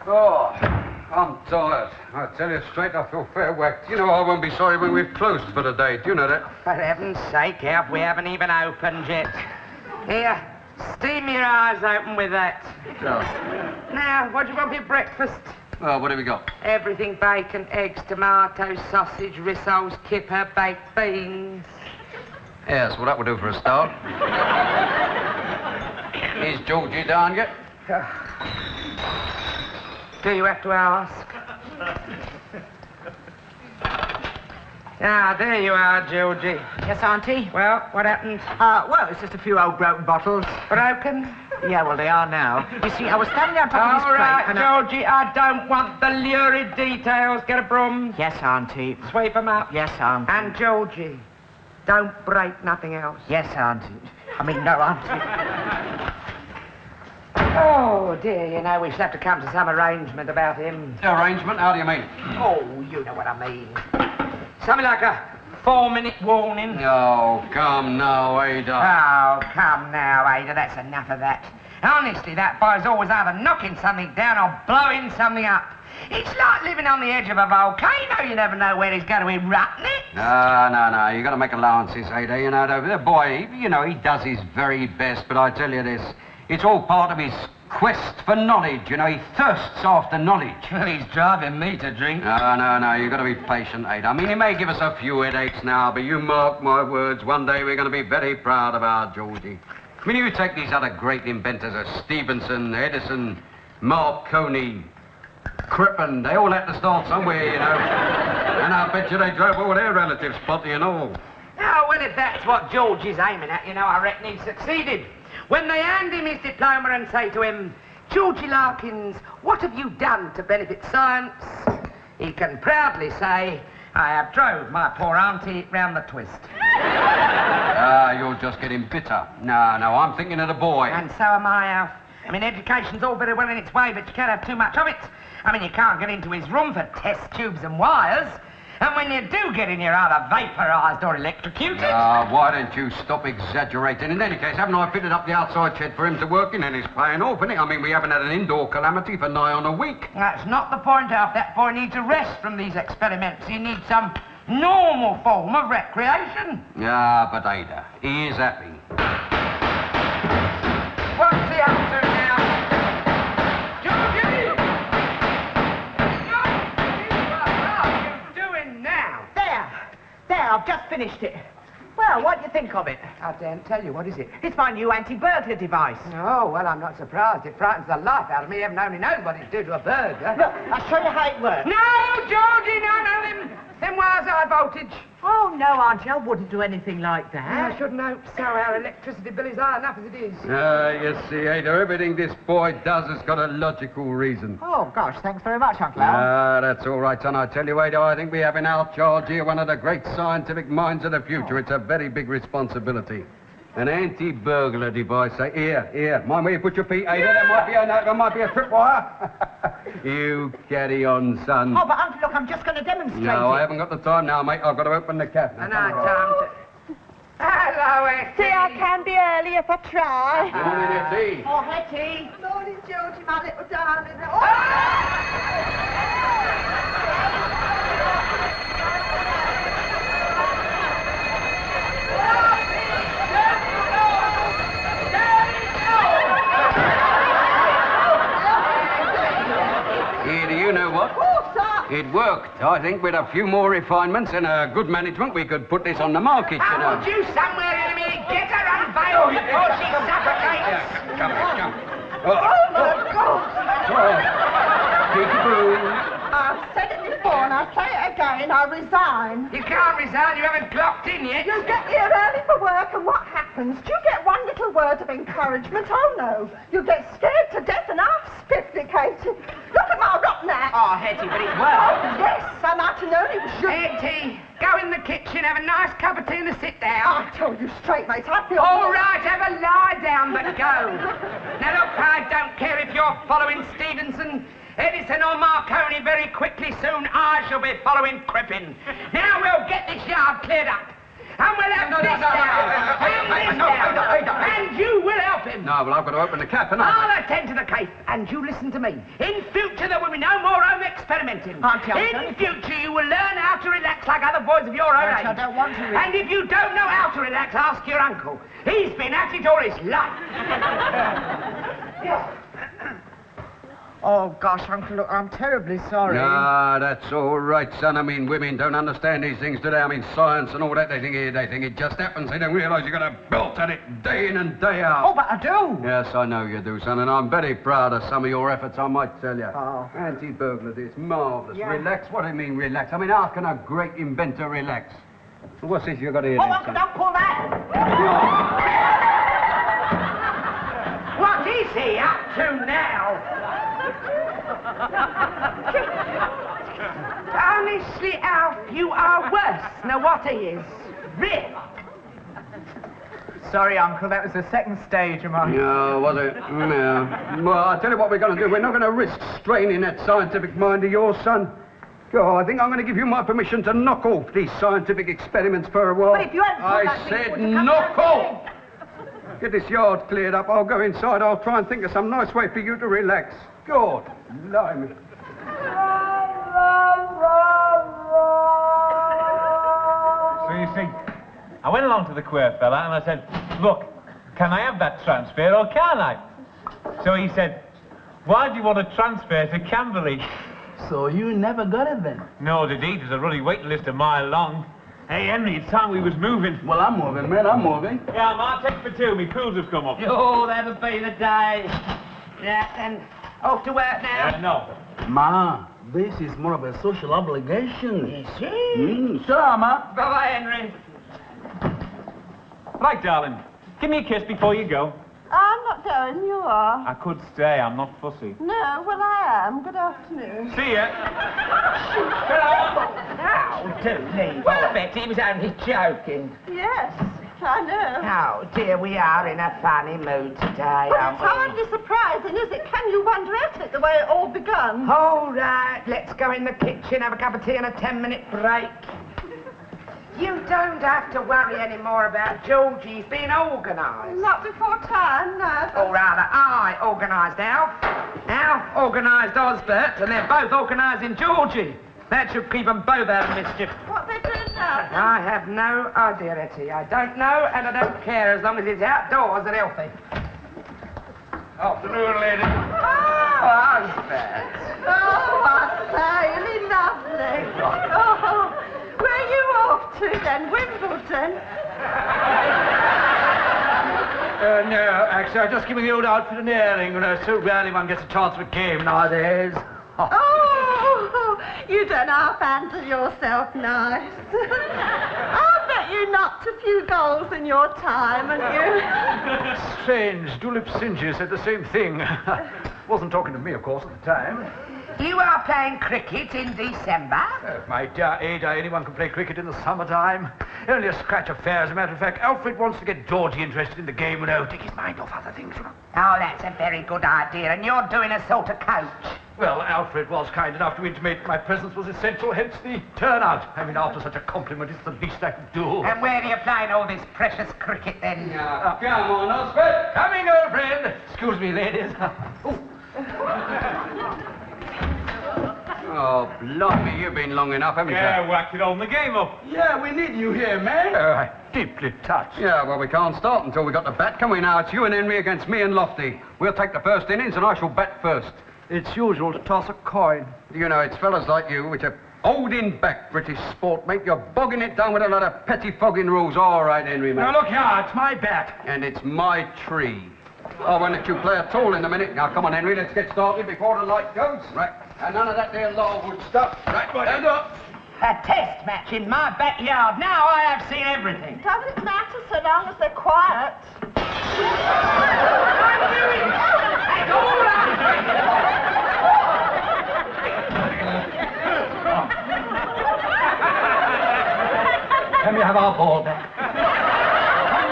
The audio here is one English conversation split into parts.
Oh, I'm tired. I tell you straight, I feel fair whacked. You know I won't be sorry when we've closed for the day. Do you know that? For heaven's sake, Alf, we haven't even opened yet. Here, steam your eyes open with that. No. Now, what do you want for your breakfast? Well, what have we got? Everything: bacon, eggs, tomatoes, sausage, rissoles, kipper, baked beans. Yes, well, that will do for a start. Is Georgie down yet? Do you have to ask? Ah, there you are, Georgie. Yes, Auntie? Well, what happened? Well, it's just a few old broken bottles. Broken? Yeah, well, they are now. You see, I was standing on top of this All crate right, and Georgie, I don't want the lurid details. Get a broom. Yes, Auntie. Sweep 'em up. Yes, Auntie. And, Georgie, don't break nothing else. Yes, Auntie. I mean, no, Auntie. Oh, dear, you know, we shall have to come to some arrangement about him. Arrangement? How do you mean? Oh, you know what I mean. Something like a 4-minute warning. Oh, come now, Ada. Oh, come now, Ada, that's enough of that. Honestly, that boy's always either knocking something down or blowing something up. It's like living on the edge of a volcano. You never know where he's going to erupt next. No. You've got to make allowances, Ada. You know, the boy, you know, he does his very best, but I tell you this, it's all part of his quest for knowledge. You know, he thirsts after knowledge. Well, he's driving me to drink. No. You've got to be patient, Ada. I mean, he may give us a few headaches now, but you mark my words, one day we're going to be very proud of our Georgie. I mean, you take these other great inventors, Stevenson, Edison, Marconi, Crippen, they all had to start somewhere, you know. And I bet you they drove all their relatives, potty and all. Oh, well, if that's what George is aiming at, you know, I reckon he's succeeded. When they hand him his diploma and say to him, "Georgie Larkins, what have you done to benefit science?" he can proudly say, "I have drove my poor auntie round the twist." You're just getting bitter. No, I'm thinking of the boy. And so am I, Alf. I mean, education's all very well in its way, but you can't have too much of it. I mean, you can't get into his room for test tubes and wires. And when you do get in, you're either vaporised or electrocuted. Why don't you stop exaggerating? In any case, haven't I fitted up the outside shed for him to work in, and it's paying off, isn't it? I mean, we haven't had an indoor calamity for nigh on a week. That's not the point, Alf. That boy needs a rest from these experiments. He needs some normal form of recreation. Yeah, but Ada, he is happy. What's he up to now? Georgie! What are you doing now? There, I've just finished it. Well, what do you think of it? I daren't tell you. What is it? It's my new anti-burglar device. Oh, well, I'm not surprised. It frightens the life out of me. Heaven only knows what it'd do to a burglar. Look, I'll show you how it works. No, Georgie, no, them wires are high voltage. Oh, no, Auntie, I wouldn't do anything like that. I shouldn't hope so. Our electricity bill is high enough as it is. You see, Ada, everything this boy does has got a logical reason. Oh, gosh, thanks very much, Uncle Al. That's all right, son. I tell you, Ada, I think we have in our charge here one of the great scientific minds of the future. It's a very big responsibility. An anti-burglar device. Here. Mind where you put your feet, Ada. There might be a tripwire. You carry on, son. Oh, but Uncle, look, I'm just going to demonstrate No, it. I haven't got the time now, mate. I've got to open the cabinet. And I time to... Hello, Hetty. See, I can be early if I try. Morning, Hetty. Oh, Hetty. Morning, Georgie, my little darling. Oh! You know what? It worked. I think with a few more refinements and a good management, we could put this on the market, you know. I want you somewhere in a minute. Get her unveiled before she suffocates. Come. Oh, my God. Peekaboo. I've said it before and I'll say it again. I resign. You can't resign. You haven't clocked in yet. You get here early for work and what happens? Do you get one little word of encouragement? Oh, no. You get scared to death and I've spifflicated. Look at my rotten act. Oh, Hetty, but it Oh, worked. yes. I might have known it was you. Hetty, go go in the kitchen, have a nice cup of tea and a sit down. I told you straight, mate. I feel... All right, have a lie down, but go. Now, look, I don't care if you're following Stevenson, Edison or Marconi very quickly soon. I shall be following Crippen. Now we'll get this yard cleared up. And we'll have this down, and this down, and you will help him. No, well, I've got to open the cap, and I'll attend to the case, and you listen to me. In future, there will be no more home experimenting. In future, you will learn how to relax like other boys of your own age. I don't want to relax. And if you don't know how to relax, ask your uncle. He's been at it all his life. Oh, gosh, Uncle, look, I'm terribly sorry. No, that's all right, son. I mean, women don't understand these things, do they? I mean, science and all that, they think it just happens. They don't realise you've got to belt at it day in and day out. Oh, but I do. Yes, I know you do, son, and I'm very proud of some of your efforts, I might tell you. Oh. Anti-burglary, it's marvellous. Yeah. Relax? What do you mean, relax? I mean, how can a great inventor relax? What's this you got here, Oh, then, Uncle, son? don't pull that. What is he up to now? Honestly, Alf, you are worse than what he is. Really? Sorry, Uncle, that was the second stage of my... No, was it? No. Well, I'll tell you what we're going to do. We're not going to risk straining that scientific mind of yours, son. Go, I think I'm going to give you my permission to knock off these scientific experiments for a while. But if you hadn't pulled that I thing, said would you come knock back off! Get this yard cleared up. I'll go inside. I'll try and think of some nice way for you to relax. God, blimey. So you see, I went along to the queer fella and I said, look, can I have that transfer or can't I? So he said, why do you want to transfer to Camberley? So you never got it then? No, the deed is a ruddy waiting list a mile long. Hey, Henry, it's time we was moving. Well, I'm moving, man, I'm moving. Yeah, Ma, take for two. Me pools have come up. Oh, that'll be the day. Yeah, and off to work now. No. Ma, this is more of a social obligation. Is it? Sure, Ma. Bye-bye, Henry. Right, darling. Give me a kiss before you go. I'm not going, you are. I could stay. I'm not fussy. No, well, I am. Good afternoon. See ya. Oh, don't leave. Well, I bet he was only joking. Yes, I know. Oh, dear, we are in a funny mood today, Well, aren't it's we? hardly surprising, is it? Can you wonder at it, the way it all begun? All right, let's go in the kitchen, have a cup of tea and a 10-minute break. You don't have to worry any more about Georgie. He's been organised. Not before time, no. Or rather, I organised Alf. Alf organised Osbert, and they're both organising Georgie. That should keep them both out of mischief. What they doing now? I have no idea, Hetty. I don't know, and I don't care as long as it's outdoors and healthy. Afternoon, lady. Oh, Osbert. Oh, I say, really lovely. Oh, where are you off to then? Wimbledon? No, actually, I'm just giving the old outfit an airing. You know, so rarely one gets a chance for a game nowadays. Oh, you don't half handle yourself nice. I bet you knocked a few goals in your time, and you... Strange, Dulip Singe said the same thing. Wasn't talking to me, of course, at the time. You are playing cricket in December? My dear Ada, anyone can play cricket in the summertime. Only a scratch affair, as a matter of fact. Alfred wants to get Georgie interested in the game, you know, take his mind off other things, you know. Oh, that's a very good idea, and you're doing a sort of coach. Well, Alfred was kind enough to intimate my presence was essential, hence the turnout. I mean, after such a compliment, it's the least I could do. And where are you playing all this precious cricket, then? Come on, Osbert. Coming, old friend. Excuse me, ladies. Oh, blimey, you've been long enough, haven't you? Yeah, whack it on the game up. Yeah, we need you here, man. I'm deeply touched. Yeah, well, we can't start until we got the bat, can we now? It's you and Henry against me and Lofty. We'll take the first innings and I shall bat first. It's usual to toss a coin. You know, it's fellas like you which are holding back British sport, mate. You're bogging it down with a lot of pettifogging rules. All right, Henry, mate. Now, look here, it's my bat. And it's my tree. I won't let you play at all in a minute. Now, come on, Henry, let's get started before the light goes. Right. And none of that there lawwood stuff. Right, stand up. A test match in my backyard. Now I have seen everything. Doesn't matter so long as they're quiet. I knew it! That's all right! have our ball back.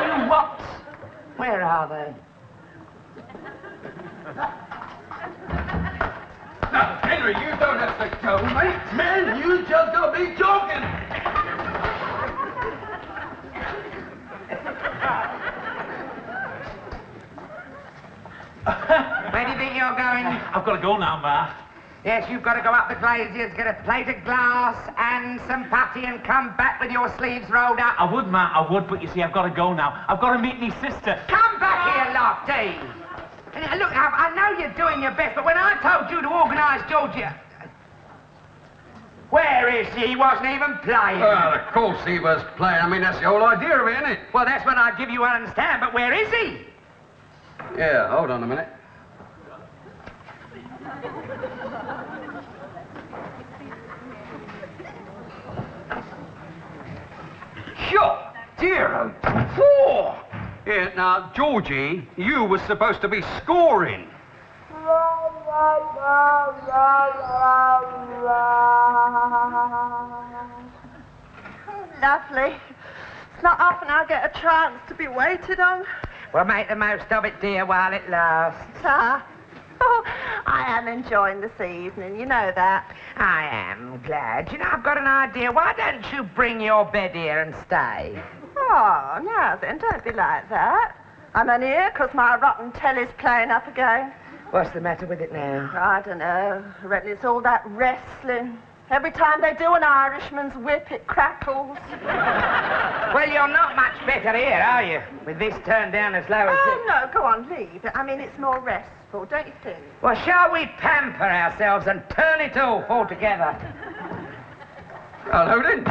You what? Where are they? Now, Henry, you don't have to go, mate. Man, you just got me talking. Where do you think you're going? I've got to go now, Ma. Yes, you've got to go up the glaziers, get a plate of glass and some putty and come back with your sleeves rolled up. I would, Ma, I would, but you see, I've got to go now. I've got to meet me sister. Come back here, Lofty. And, look, I know you're doing your best, but when I told you to organise Georgia... Where is he? He wasn't even playing. Well, of course he was playing. I mean, that's the whole idea of it, isn't it? Well, that's what I give you to understand, but where is he? Yeah, hold on a minute. Sure, dear, 4. Yeah, now, Georgie, you were supposed to be scoring. Lovely. It's not often I get a chance to be waited on. Well, make the most of it, dear, while it lasts. Oh, I am enjoying this evening, you know that. I am glad. You know, I've got an idea. Why don't you bring your bed here and stay? Oh, now then, don't be like that. I'm only here 'cause my rotten telly's playing up again. What's the matter with it now? I don't know. I reckon it's all that wrestling. Every time they do an Irishman's whip, it crackles. Well, you're not much better here, are you? With this turned down as low as Oh, no, go on, leave it. I mean, it's more restful, don't you think? Well, shall we pamper ourselves and turn it off altogether? Hello, then.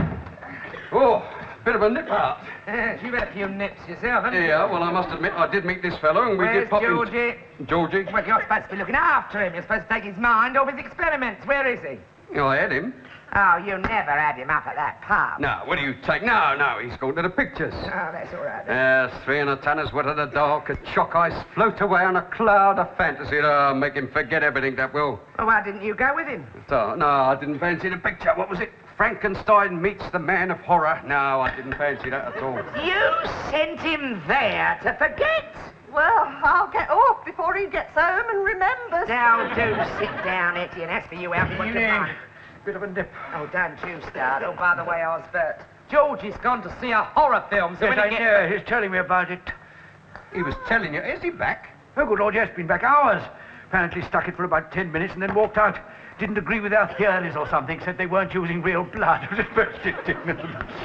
Oh, bit of a nip out. You've had a few nips yourself, haven't you? Yeah, well, I must admit, I did meet this fellow, and we Where's did pop Georgie? Georgie? Well, you're supposed to be looking after him. You're supposed to take his mind off his experiments. Where is he? Oh, I had him. Oh, you never had him up at that pub. No, what do you take? No, he's gone to the pictures. Oh, that's all right. Then. Yes, 300 tanners wet in the dark, a chalk ice float away on a cloud of fantasy. Oh, make him forget everything, that will. Well, why didn't you go with him? So, no, I didn't fancy the picture. What was it? Frankenstein meets the man of horror. No, I didn't fancy that at all. You sent him there to forget? Well, I'll get off before he gets home and remembers. Now, do sit down, Hetty, and as for you, Alfie, what's your mind? Bit of a nip. Oh, don't you start. Oh, by the way, Osbert, Georgie's gone to see a horror film, so Yes, when he I gets... know. He's telling me about it. He was telling you, is he back? Oh, good Lord, yes, been back hours. Apparently stuck it for about 10 minutes and then walked out. Didn't agree with our theories or something. Said they weren't using real blood. It was his first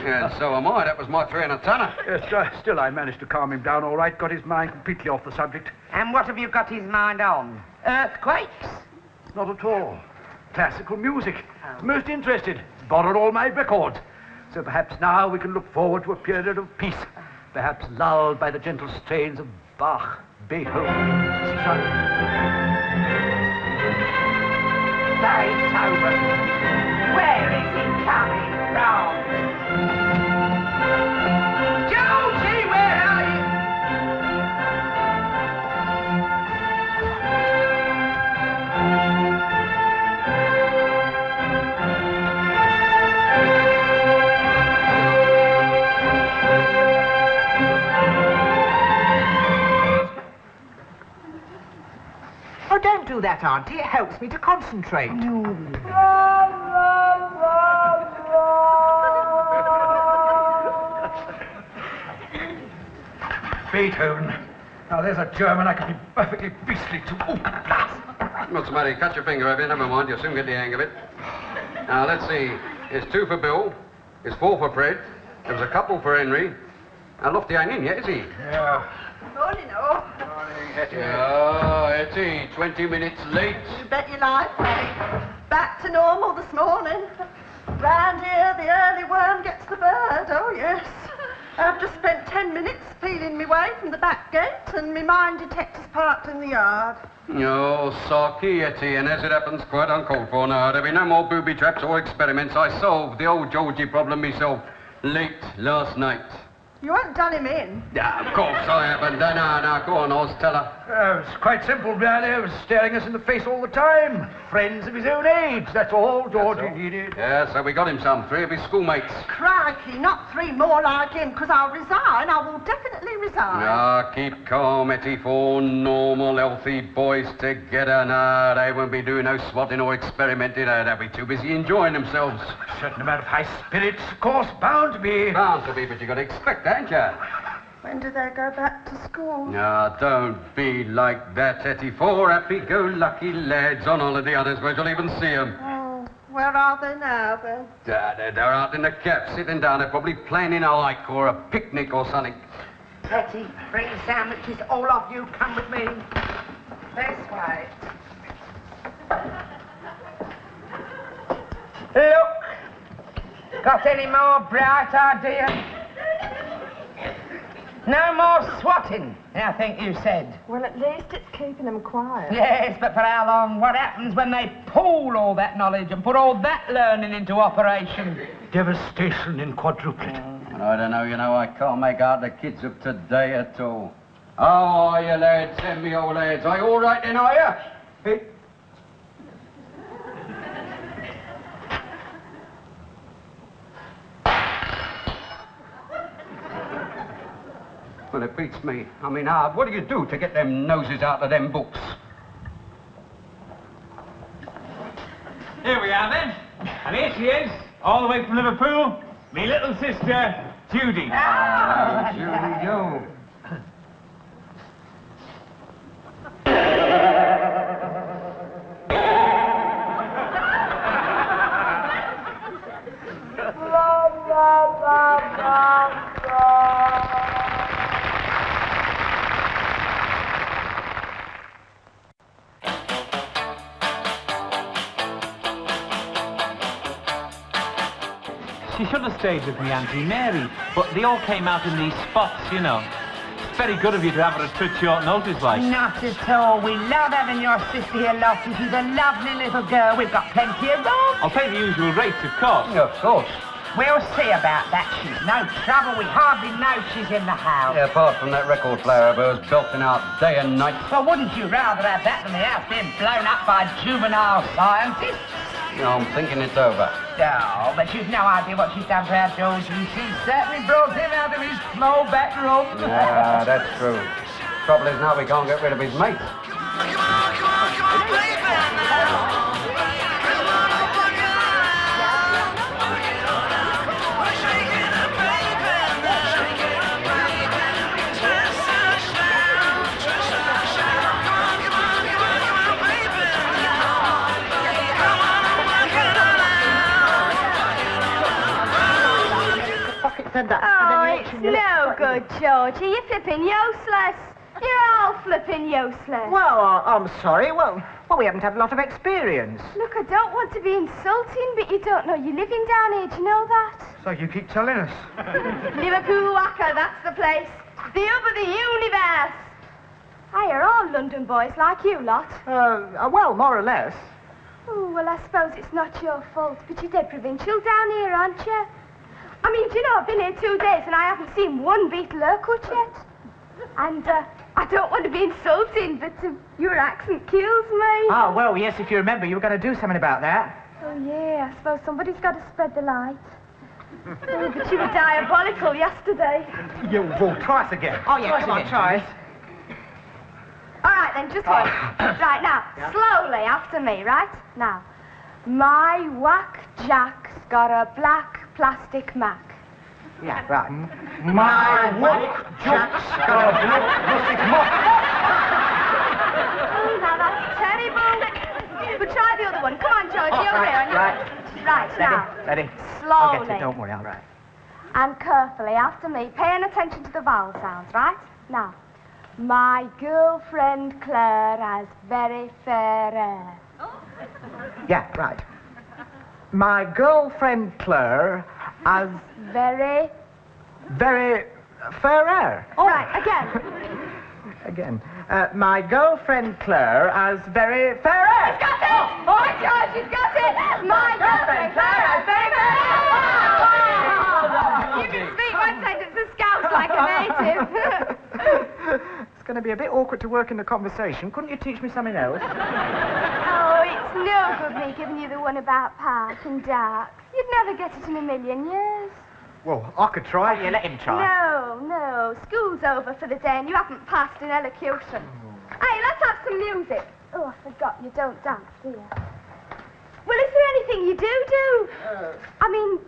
Yeah, so am I. That was my 300 tanner. Yes, still I managed to calm him down all right. Got his mind completely off the subject. And what have you got his mind on? Earthquakes? Not at all. Classical music. Most interested. Borrowed all my records. So perhaps now we can look forward to a period of peace. Perhaps lulled by the gentle strains of Bach, Beethoven. Beethoven. Where is he coming from? Georgie, where are you? Oh, don't do that, Auntie. It helps me to concentrate. Beethoven. Now there's a German I could be perfectly beastly to. Oh, blast. What's the matter? Cut your finger, have you? Never mind. You'll soon get the hang of it. Now, let's see. It's 2 for Bill. It's 4 for Fred. There was a couple for Henry. Now, Lofty ain't in yet, is he? Yeah. Morning, all. Morning, Hetty. Oh, Hetty, 20 minutes late. You bet your life, Peggy. Back to normal this morning. Round here, the early worm gets the bird, oh yes. I've just spent 10 minutes feeling me way from the back gate and me mine detector's parked in the yard. Oh, sulky Hetty, and as it happens, quite uncalled for now. There'll be no more booby traps or experiments. I solved the old Georgie problem myself late last night. You haven't done him in. Yeah, of course I haven't. No, go on, Oz, tell her. It's quite simple, really. He was staring us in the face all the time. Friends of his own age, that's all Georgie needed. Yeah, so we got him some. 3 of his schoolmates. Crikey, not 3 more like him, because I'll resign. I will definitely resign. Ah, keep calm, Hetty. 4 normal, healthy boys together. No, they won't be doing no swatting or experimenting. They'll be too busy enjoying themselves. A certain amount of high spirits, of course, bound to be. Bound to be, but you got to expect that, ain't you? When do they go back to school? No, don't be like that, Hetty. 4 happy-go-lucky lads on holiday. I don't suppose you'll even see them. Oh, where are they now, then? They're out in the cab, sitting down. They're probably playing in a hike or a picnic or something. Hetty, bring sandwiches. All of you, come with me. This way. Look. Got any more bright ideas? No more swatting, I think you said. Well, at least it's keeping them quiet. Yes, but for how long? What happens when they pool all that knowledge and put all that learning into operation? Devastation in quadruplet. I don't know, I can't make out the kids of today at all. How are you, lads? Send me old lads. Are you all right then, are you? Hey. Well, it beats me. I mean, what do you do to get them noses out of them books? Here we are, then. And here she is, all the way from Liverpool, me little sister, Judy. Judy, you. She should have stayed with me, Auntie Mary, but they all came out in these spots, It's very good of you to have her at such short notice, like. Not at all. We love having your sister here, Lottie. She's a lovely little girl. We've got plenty of room. I'll pay the usual rates, of course. Yeah, of course. We'll see about that. She's no trouble. We hardly know she's in the house. Yeah, apart from that record player of hers belting out day and night. Well, wouldn't you rather have that than the house being blown up by juvenile scientists? I'm thinking it's over. Oh, but you've no idea what she's done to our Georgie. She's certainly brought him out of his small back room. Yeah, that's true. Trouble is now we can't get rid of his mate. Oh, it's no good, Georgie. You're flipping useless. You're all flipping useless. Well, I'm sorry. Well, we haven't had a lot of experience. Look, I don't want to be insulting, but you don't know you're living down here. Do you know that? So you keep telling us. Liverpool Wacker, that's the place. The hub of the universe. Hey, you're all London boys like you lot. Well, more or less. Oh, well, I suppose it's not your fault, but you're dead provincial down here, aren't you? I mean, do you know, I've been here 2 days and I haven't seen one Beatle haircut yet. And I don't want to be insulting, but your accent kills me. Oh, well, yes, if you remember, you were going to do something about that. Oh, yeah, I suppose somebody's got to spread the light. Oh, but you were diabolical yesterday. Well, try us again. Oh, yeah, come on, try it. All right, then, just one. Right, now, slowly after me, right? Now, my whack jack's got a black plastic Mac. Yeah, right. My whack jack's got a black plastic Mac. Oh, now that's terrible. But try the other one. Come on, George, you're here. And right, now. Ready? Slowly. I'll get it, don't worry, all right. And carefully after me, paying attention to the vowel sounds, right? Now, my girlfriend Claire has very fair hair. Yeah, right. My girlfriend Claire has Very... very fair hair. Right, again. Again. My girlfriend Claire has very fair hair. He's got it! Oh, George, he's got it! My girlfriend Claire has very fair hair! You can speak one sentence of Scouse like a native. going to be a bit awkward to work in the conversation. Couldn't you teach me something else? Oh, it's no good me giving you the one about Park and Dark. You'd never get it in a million years. Well, I could try. You let him try. No. School's over for the day and you haven't passed in elocution. Hey, let's have some music. Oh, I forgot you don't dance, do you? Well, is there anything you do? I mean,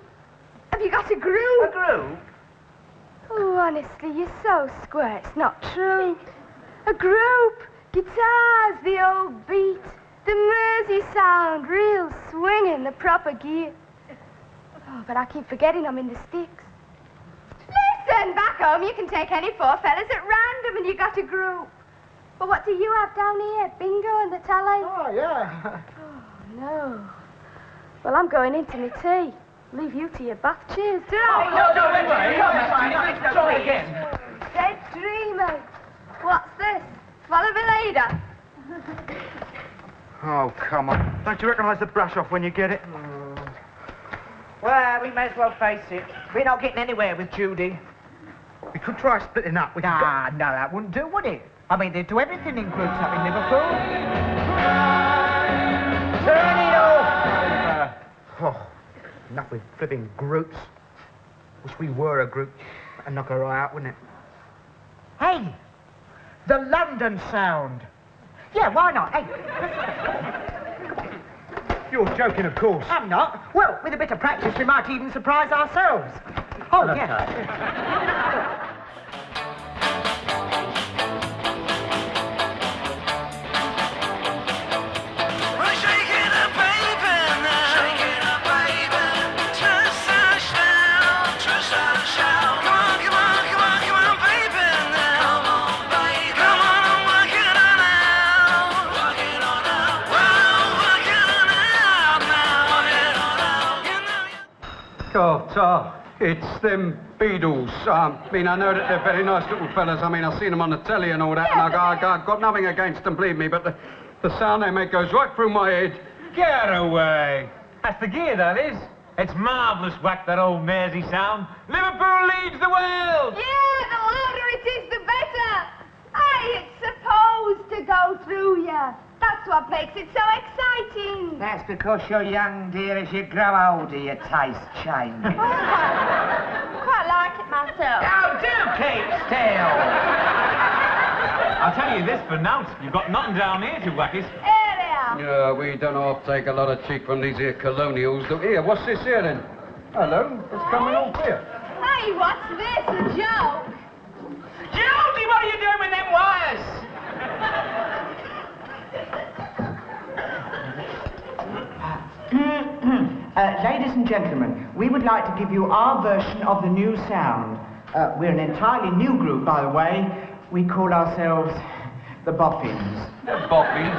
have you got a groove? A groove? Oh, honestly, you're so square, it's not true. A group, guitars, the old beat, the Mersey Sound, real swinging, the proper gear. Oh, but I keep forgetting I'm in the sticks. Listen, back home you can take any four fellas at random and you got a group. But what do you have down here? Bingo and the tally? Oh, yeah. Oh, no. Well, I'm going into my tea. Leave you to your bath. Cheers, do I? Let's try again. Dead dreamer. What's this? Valladolid. Oh, come on. Don't you recognise the brush off when you get it? Well, we may as well face it. We're not getting anywhere with Judy. We could try splitting up. No, that wouldn't do, would it? I mean, they do everything in groups up in Liverpool. Turn it off! Enough with flipping groups. Wish we were a group. That'd knock her eye out, wouldn't it? Hey, the London Sound. Yeah, why not? Hey. You're joking, of course. I'm not. Well, with a bit of practice, we might even surprise ourselves. Oh, yeah. Oh, it's them Beatles. I mean, I know that they're very nice little fellas. I mean, I've seen them on the telly and all that, and I've got nothing against them, believe me, but the sound they make goes right through my head. Get away. That's the gear, that is. It's marvellous whack, that old Mersey Sound. Liverpool leads the world. Yeah, the louder it is, the better. Hey, it's supposed to go through you. That's what makes it so exciting. That's because you're young, dear. As you grow older, your taste changes. Quite like it myself. Oh, do keep still. I'll tell you this for now, you've got nothing down here to whack it. Here they are. Yeah, we don't all take a lot of cheek from these here colonials. Here, what's this here then? Hello, it's coming off here. Hey, what's this? A joke? Judy, what are you doing with them wires? Ladies and gentlemen, we would like to give you our version of the new sound. We're an entirely new group, by the way. We call ourselves the Boffins. The Boffins?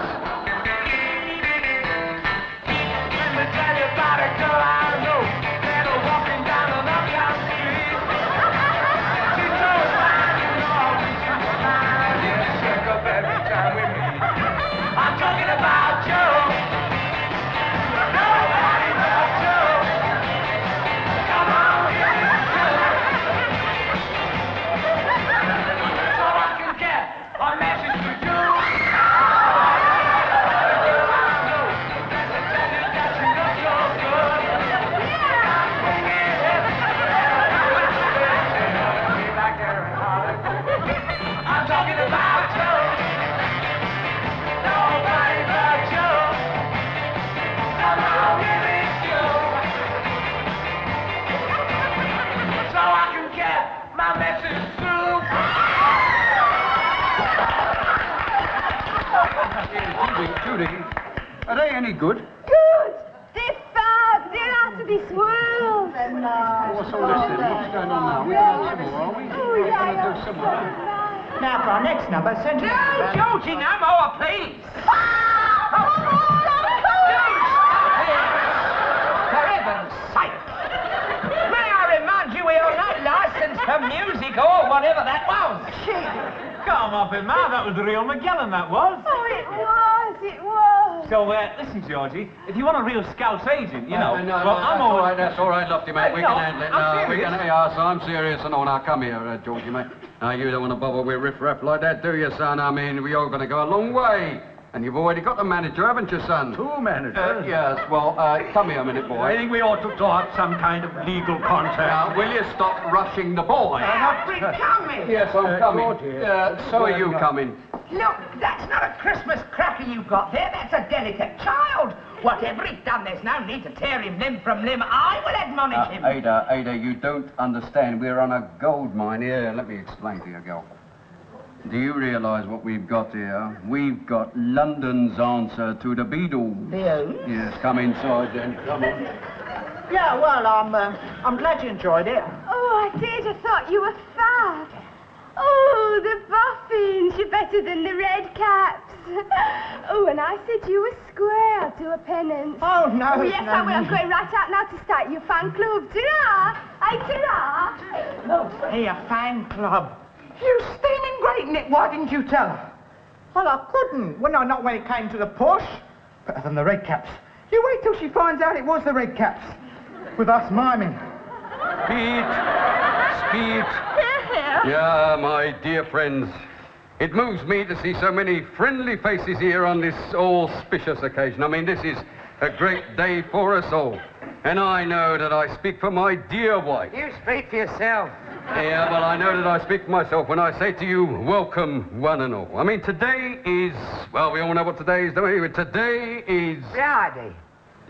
Let me tell you about a girl I know. Met her walking down an uptown street. She told me, you know, yeah, shake up every time we meet. I'm talking about Joe. Nobody but Joe. Come on, give me Joe. So I can get a message to you. I'm talking about Joe. Nobody but Joe. Come on, give it Joe. So I can get my message through. Judy, are they any good? Good. They're fab. They're out to be swirled. What's all this then? What's going on now? We're going to have some more, are we? Oh, We're yeah, going to do some more. Now for our next number, send No, Georgie, no more, please. For heaven's sake. May I remind you we are not licensed for music or whatever that was. Come off it, man. That was the real Magellan, that was. Oh, it was. So, listen, Georgie, if you want a real Scouse agent, you know... No, well, I'm all always... right, that's all right, Lofty, mate. We No, can handle it. I'm We serious. can... Yes, I'm serious and all. Now, come here, Georgie, mate. Now, you don't want to bother with riff-raff like that, do you, son? I mean, we are going to go a long way. And you've already got a manager, haven't you, son? Two managers? Yes, well, come here a minute, boy. I think we ought to draw up some kind of legal contract. Now, will you stop rushing the boy? We're coming. Yes, I'm coming. Georgie. So are you coming? Look, that's not a Christmas cracker you've got there. That's a delicate child. Whatever he's done, there's no need to tear him limb from limb. I will admonish him. Ada, you don't understand. We're on a gold mine here. Let me explain to you, girl. Do you realise what we've got here? We've got London's answer to the Beatles. Beatles? Yes, come inside then. Come on. Yeah, well, I'm glad you enjoyed it. Oh, I did. I thought you were fab. Oh, the boffins. You're better than the red caps. Oh, and I said you were square. I'll do a penance. Oh, no. Oh, yes, no, I will. no. I'm going right out now to start your fan club. Ta-ra! Hey, ta-ra! Oh, hey, a fan club. You steaming great, Nick. Why didn't you tell her? Well, I couldn't. Well, no, not when it came to the push. Better than the red caps. You wait till she finds out it was the red caps. With us miming. Speed. Yeah, my dear friends. It moves me to see so many friendly faces here on this auspicious occasion. I mean, this is a great day for us all. And I know that I speak for my dear wife. You speak for yourself. Yeah, well, I know that I speak for myself when I say to you, welcome, one and all. I mean, today is... Well, we all know what today is, don't we? Today is... Friday.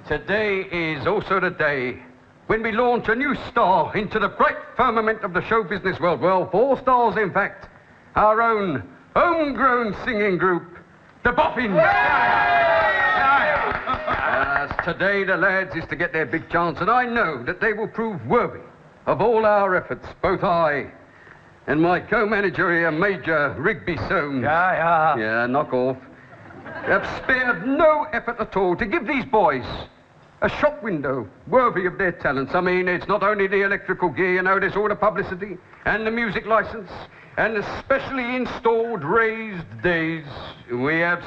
Today is also the day when we launch a new star into the bright firmament of the show business world. Well, 4 stars, in fact. Our own homegrown singing group, the Boffins. Yes, today the lads is to get their big chance, and I know that they will prove worthy of all our efforts, both I and my co-manager here, Major Rigby Soames. Yeah, knock off. Have spared no effort at all to give these boys a shop window worthy of their talents. I mean, it's not only the electrical gear, you know, there's all the publicity and the music license and the specially installed raised days. We have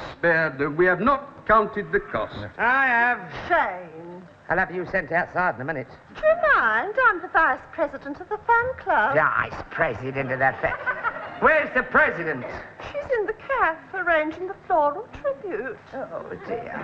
not counted the cost. I have. Shane, I'll have you sent outside in a minute. do you mind? I'm the vice president of the fan club. Vice president of that Where's the president? She's in the cafe arranging the floral tribute. Oh, dear.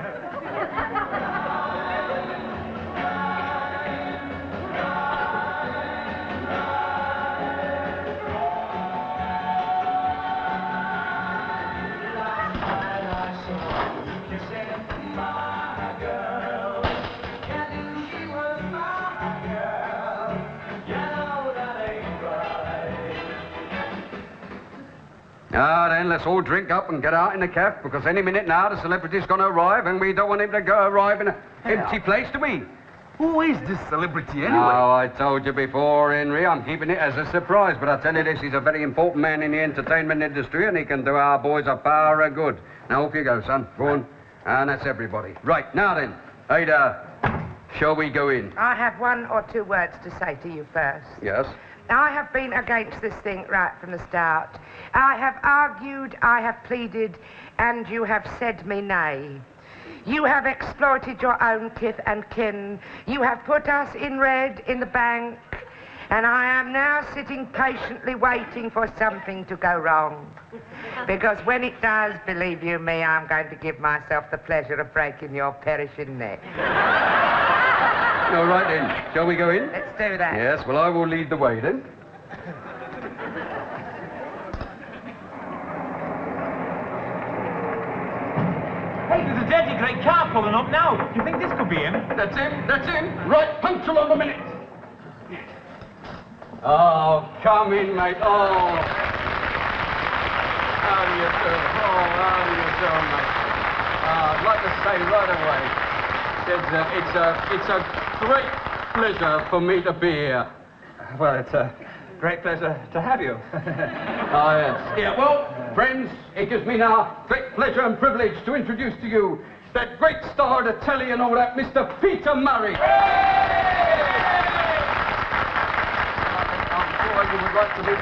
Then let's all drink up and get out in the cafe, because any minute now the celebrity's going to arrive, and we don't want him to arrive in an empty place, do we? Who is this celebrity anyway? Oh, I told you before, Henry, I'm keeping it as a surprise, but I tell you this, he's a very important man in the entertainment industry, and he can do our boys a power of good. Now, off you go, son. Go on. And that's everybody. Right, now then, Ada, shall we go in? I have 1 or 2 words to say to you first. Yes? I have been against this thing right from the start. I have argued, I have pleaded, and you have said me nay. You have exploited your own kith and kin. You have put us in red in the bank, and I am now sitting patiently waiting for something to go wrong. Because when it does, believe you me, I'm going to give myself the pleasure of breaking your perishing neck. All right, then. Shall we go in? Let's do that. Yes, well, I will lead the way, then. Hey, there's a dirty great car pulling up now. Do you think this could be him? That's him, that's him. Right, punctual on the minute. Oh, come in, mate. Oh. How do you do? Oh, how do you do, mate? I'd like to say right away, it's a great pleasure for me to be here. Well, it's a great pleasure to have you. Ah, yes. Yeah, well, friends, it gives me now great pleasure and privilege to introduce to you that great star of the telly and all that, Mr. Peter Murray. I'm sure you would like to meet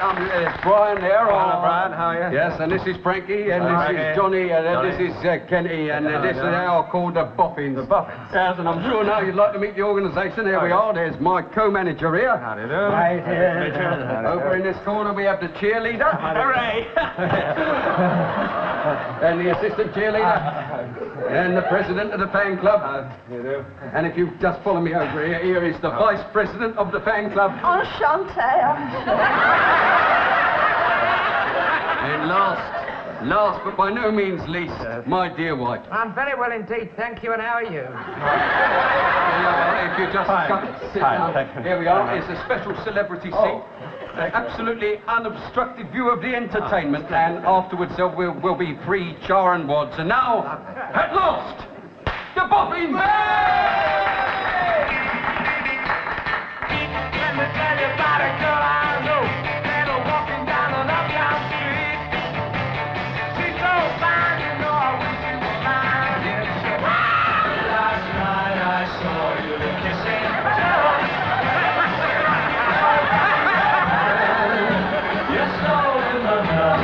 Brian there. Hello, Brian. How are you? Yes, and this is Frankie, and Hello, this is Johnny, and this is Kenny, and this is how called the Boffins. The Boffins. Yes, and I'm sure now you'd like to meet the organisation. Here we are. There's my co-manager here. How do you do? Right here. Over in this corner we have the cheerleader. Hooray! And the assistant cheerleader. And the president of the fan club. You do? And if you just follow me over here, here is the vice president of the fan club. Enchanté. And last but by no means least, my dear wife. I'm very well indeed, thank you, and how are you? If you just sit down. Thank you. Here we are. It's a special celebrity seat. Absolutely unobstructed view of the entertainment, and afterwards there will be free char and wads. And now, at last, the Boffins! Let me tell you about a girl I know, met her walking down an uptown street. She's so fine, you know, I wish she was mine. Yes, she was. Last night I saw you kissing Joe. You're so in the love.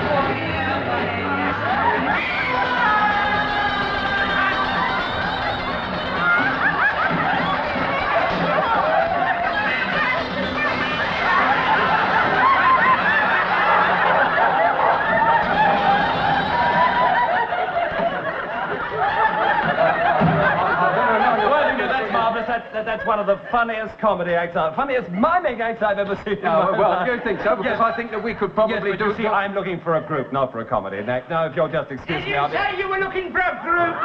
That's one of the funniest comedy acts, funniest miming acts I've ever seen in my Well, life. you think so? Because Yes. I think that we could probably Yes, but you see, I'm looking for a group, not for a comedy act. Now, if you'll just excuse Did me, you I'll be... say you were looking for a group?